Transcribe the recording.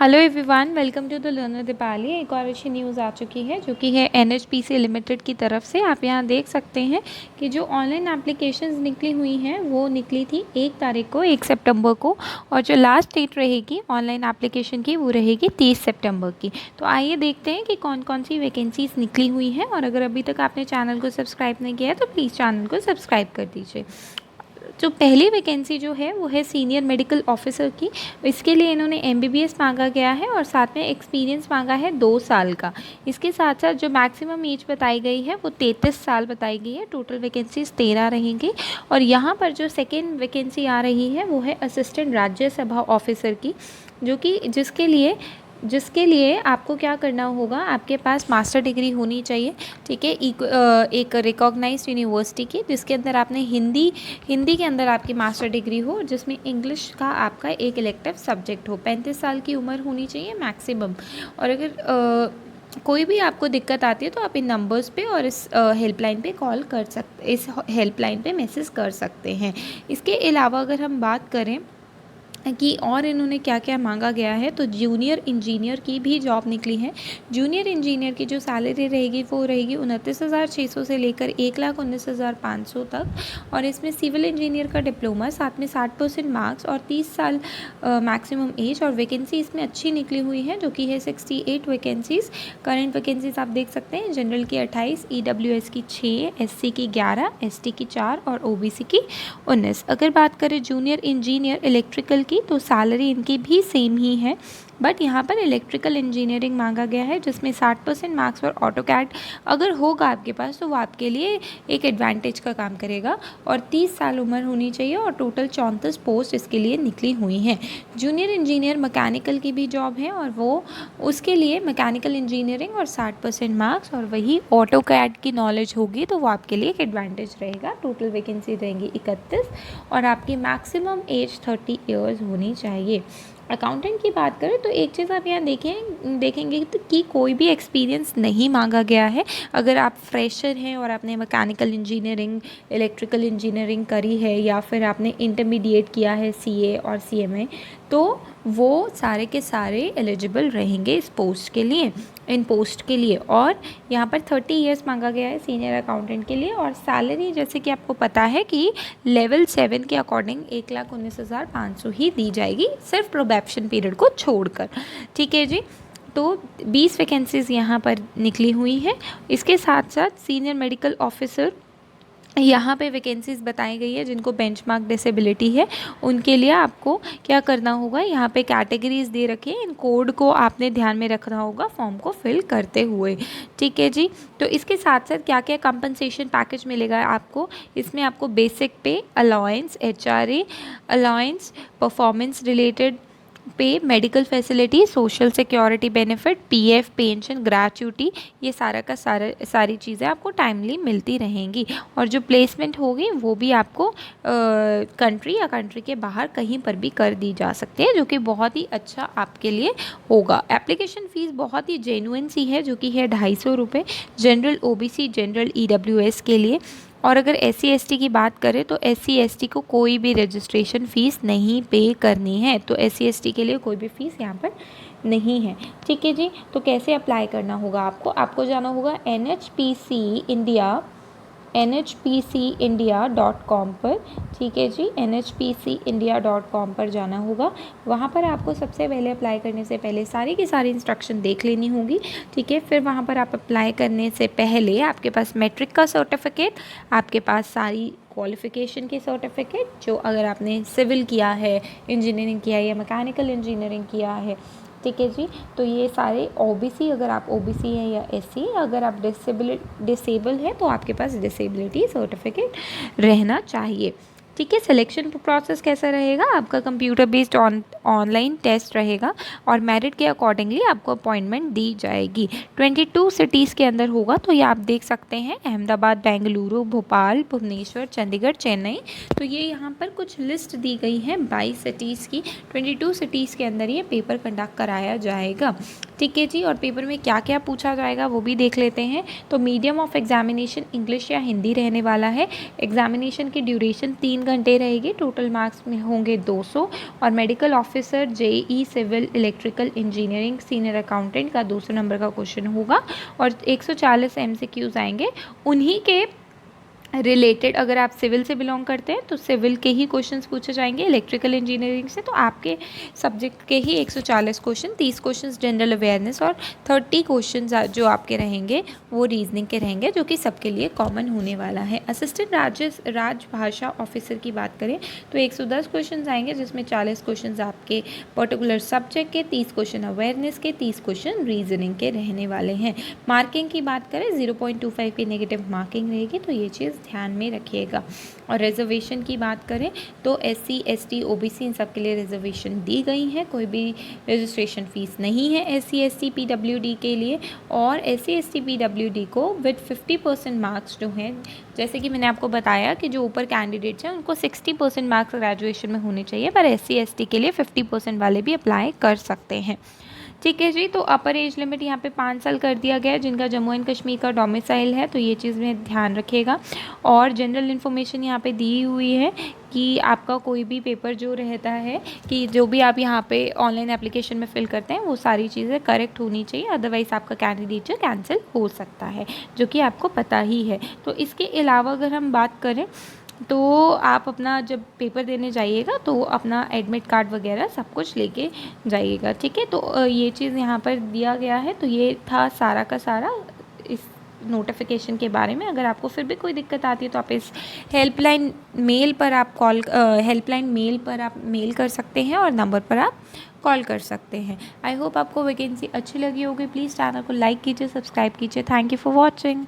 Hello everyone, welcome to the learner Deepali. एक और अच्छी न्यूज़ आ चुकी है जो कि है एनएचपीसी लिमिटेड की तरफ से। आप यहाँ देख सकते हैं कि जो ऑनलाइन एप्लीकेशंस निकली हुई हैं वो निकली थी 1 तारीख को, 1 सितंबर को, और जो लास्ट डेट रहेगी ऑनलाइन एप्लीकेशन की वो रहेगी 30 सितंबर की। तो आइए देखते हैं कि कौन कौन सी वैकेंसीज निकली हुई हैं। और अगर अभी तक आपने चैनल को सब्सक्राइब नहीं किया है तो प्लीज़ चैनल को सब्सक्राइब कर दीजिए। जो पहली वैकेंसी जो है वो है सीनियर मेडिकल ऑफिसर की। इसके लिए इन्होंने एमबीबीएस मांगा गया है और साथ में एक्सपीरियंस मांगा है 2 साल का। इसके साथ साथ जो मैक्सिमम एज बताई गई है वो 33 साल बताई गई है। टोटल वैकेंसीज 13 रहेंगी। और यहाँ पर जो सेकेंड वैकेंसी आ रही है वो है असिस्टेंट राज्यसभा ऑफिसर की, जो कि जिसके लिए आपको क्या करना होगा, आपके पास मास्टर डिग्री होनी चाहिए, ठीक है, एक रिकॉग्नाइज्ड यूनिवर्सिटी की, जिसके अंदर आपने हिंदी के अंदर आपकी मास्टर डिग्री हो, जिसमें इंग्लिश का आपका एक इलेक्टिव सब्जेक्ट हो। 35 साल की उम्र होनी चाहिए मैक्सिमम। और अगर कोई भी आपको दिक्कत आती है तो आप इन नंबर्स पे और इस हेल्पलाइन पे कॉल कर सकते, इस हेल्पलाइन पे मैसेज कर सकते हैं। इसके अलावा अगर हम बात करें कि और इन्होंने क्या क्या मांगा गया है, तो जूनियर इंजीनियर की भी जॉब निकली है। जूनियर इंजीनियर की जो सैलरी रहेगी वो रहेगी 29,600 से लेकर 1,19,500 तक। और इसमें सिविल इंजीनियर का डिप्लोमा, साथ में 60% मार्क्स और 30 साल मैक्सिमम एज। और वैकेंसी इसमें अच्छी निकली हुई है जो कि है 68 वैकेंसीज़। करंट वैकेंसीज आप देख सकते हैं, जनरल की 28, ईडब्ल्यूएस की 6, एससी की 11, एसटी की 4 और ओबीसी की 19। अगर बात करें जूनियर इंजीनियर इलेक्ट्रिकल की, तो सैलरी इनकी भी सेम ही है, बट यहाँ पर इलेक्ट्रिकल इंजीनियरिंग मांगा गया है, जिसमें 60% मार्क्स और ऑटो कैड अगर होगा आपके पास तो वो आपके लिए एक एडवांटेज का काम करेगा। और 30 साल उम्र होनी चाहिए और टोटल 34 पोस्ट इसके लिए निकली हुई हैं। जूनियर इंजीनियर मैकेनिकल की भी जॉब है और वो उसके लिए मैकेनिकल इंजीनियरिंग और 60% मार्क्स और वही ऑटो कैड की नॉलेज होगी तो वो आपके लिए एक एडवांटेज रहेगा। टोटल वैकेंसी रहेंगी 31 और आपकी मैक्सिमम एज 30 ईयर्स होनी चाहिए। अकाउंटेंट की बात करें तो एक चीज़ आप यहाँ देखेंगे तो कि कोई भी एक्सपीरियंस नहीं मांगा गया है। अगर आप फ्रेशर हैं और आपने मैकेनिकल इंजीनियरिंग, इलेक्ट्रिकल इंजीनियरिंग करी है या फिर आपने इंटरमीडिएट किया है सीए और सीएमए, तो वो सारे के सारे एलिजिबल रहेंगे इस पोस्ट के लिए, इन पोस्ट के लिए। और यहाँ पर 30 ईयर्स मांगा गया है सीनियर अकाउंटेंट के लिए। और सैलरी जैसे कि आपको पता है कि लेवल 7 के अकॉर्डिंग 1,19,500 ही दी जाएगी, सिर्फ प्रोबेप्शन पीरियड को छोड़कर, ठीक है जी। तो 20 वैकेंसीज़ यहाँ पर निकली हुई है। इसके साथ साथ सीनियर मेडिकल ऑफिसर यहाँ पे वैकेंसीज बताई गई है, जिनको बेंचमार्क डिसेबिलिटी है उनके लिए आपको क्या करना होगा, यहाँ पे कैटेगरीज दे रखे हैं, इन कोड को आपने ध्यान में रखना होगा फॉर्म को फिल करते हुए, ठीक है जी। तो इसके साथ साथ क्या क्या कंपनसेशन पैकेज मिलेगा आपको, इसमें आपको basic pay, allowance, HRA allowance, performance related pay, medical facility, social security benefit, PF, pension, gratuity, ये सारी चीज़ें आपको टाइमली मिलती रहेंगी। और जो प्लेसमेंट होगी वो भी आपको कंट्री या कंट्री के बाहर कहीं पर भी कर दी जा सकती है, जो कि बहुत ही अच्छा आपके लिए होगा। एप्लीकेशन फ़ीस बहुत ही जेन्युइन सी है, जो कि है 250 रुपये, जनरल ओबीसी, जनरल ईडब्ल्यूएस के लिए। और अगर SC ST की बात करें तो SC ST को कोई भी रजिस्ट्रेशन फ़ीस नहीं पे करनी है, तो SC ST के लिए कोई भी फ़ीस यहाँ पर नहीं है, ठीक है जी। तो कैसे अप्लाई करना होगा आपको जाना होगा nhpcindia.com पर, ठीक है जी, nhpcindia.com पर जाना होगा। वहाँ पर आपको सबसे पहले अप्लाई करने से पहले सारी की सारी इंस्ट्रक्शन देख लेनी होगी, ठीक है। फिर वहाँ पर आप अप्लाई करने से पहले आपके पास मैट्रिक का सर्टिफिकेट, आपके पास सारी क्वालिफ़िकेशन की सर्टिफिकेट, जो अगर आपने सिविल किया है, इंजीनियरिंग किया है या मैकेनिकल इंजीनियरिंग किया है, ठीक है जी। तो ये सारे ओबीसी, अगर आप ओबीसी हैं या एससी, अगर आप डिसेबल है तो आपके पास डिसेबिलिटी सर्टिफिकेट रहना चाहिए, ठीक है। सिलेक्शन प्रोसेस कैसा रहेगा, आपका कंप्यूटर बेस्ड ऑनलाइन टेस्ट रहेगा और मेरिट के अकॉर्डिंगली आपको अपॉइंटमेंट दी जाएगी। 22 सिटीज़ के अंदर होगा, तो ये आप देख सकते हैं, अहमदाबाद, बेंगलुरु, भोपाल, भुवनेश्वर, चंडीगढ़, चेन्नई। तो ये यहाँ पर कुछ लिस्ट दी गई है 22 सिटीज़ की। 22 सिटीज़ के अंदर ये पेपर कंडक्ट कराया जाएगा, ठीक है जी। और पेपर में क्या क्या पूछा जाएगा वो भी देख लेते हैं। तो मीडियम ऑफ एग्जामिनेशन इंग्लिश या हिंदी रहने वाला है। एग्जामिनेशन की ड्यूरेशन 3 घंटे रहेगी। टोटल मार्क्स में होंगे 200। और medical officer, JE, civil, electrical engineering, senior accountant का 200 नंबर का क्वेश्चन होगा और 140 MCQs आएंगे। उन्हीं के रिलेटेड अगर आप सिविल से बिलोंग करते हैं तो सिविल के ही क्वेश्चंस पूछे जाएंगे। इलेक्ट्रिकल इंजीनियरिंग से तो आपके सब्जेक्ट के ही 140 क्वेश्चन, 30 क्वेश्चंस जनरल अवेयरनेस और 30 क्वेश्चंस जो आपके रहेंगे वो रीजनिंग के रहेंगे, जो कि सबके लिए कॉमन होने वाला है। असिस्टेंट राजभाषा ऑफिसर की बात करें तो 110 क्वेश्चन आएंगे, जिसमें 40 क्वेश्चन आपके पर्टिकुलर सब्जेक्ट के, 30 क्वेश्चन अवेयरनेस के, 30 क्वेश्चन रीजनिंग के रहने वाले हैं। मार्किंग की बात करें 0.25 की नेगेटिव मार्किंग रहेगी, तो ये चीज़ ध्यान में रखिएगा। और रिजर्वेशन की बात करें तो SC, ST, OBC इन सब के लिए रिजर्वेशन दी गई है। कोई भी रजिस्ट्रेशन फ़ीस नहीं है SC, ST, PWD के लिए। और SC, ST, PWD को विद 50% मार्क्स जो हैं, जैसे कि मैंने आपको बताया कि जो ऊपर कैंडिडेट्स हैं उनको 60% मार्क्स ग्रेजुएशन में होने चाहिए, पर SC, ST के लिए 50% वाले भी अप्लाई कर सकते हैं। ठीक है जी। तो अपर एज लिमिट यहाँ पे 5 साल कर दिया गया है जिनका जम्मू एंड कश्मीर का डोमिसाइल है, तो ये चीज़ में ध्यान रखिएगा। और जनरल इन्फॉर्मेशन यहाँ पे दी हुई है कि आपका कोई भी पेपर जो रहता है कि जो भी आप यहाँ पे ऑनलाइन एप्लीकेशन में फिल करते हैं वो सारी चीज़ें करेक्ट होनी चाहिए, अदरवाइज़ आपका कैंडिडेट कैंसिल हो सकता है, जो कि आपको पता ही है। तो इसके अलावा अगर हम बात करें तो आप अपना जब पेपर देने जाइएगा तो अपना एडमिट कार्ड वगैरह सब कुछ लेके जाइएगा। ठीक है। तो ये चीज़ यहाँ पर दिया गया है। तो ये था सारा का सारा इस नोटिफिकेशन के बारे में। अगर आपको फिर भी कोई दिक्कत आती है तो आप इस हेल्पलाइन मेल पर आप मेल कर सकते हैं और नंबर पर आप कॉल कर सकते हैं। आई होप आपको वैकेंसी अच्छी लगी होगी। प्लीज़ चैनल को लाइक कीजिए, सब्सक्राइब कीजिए। Thank you for watching.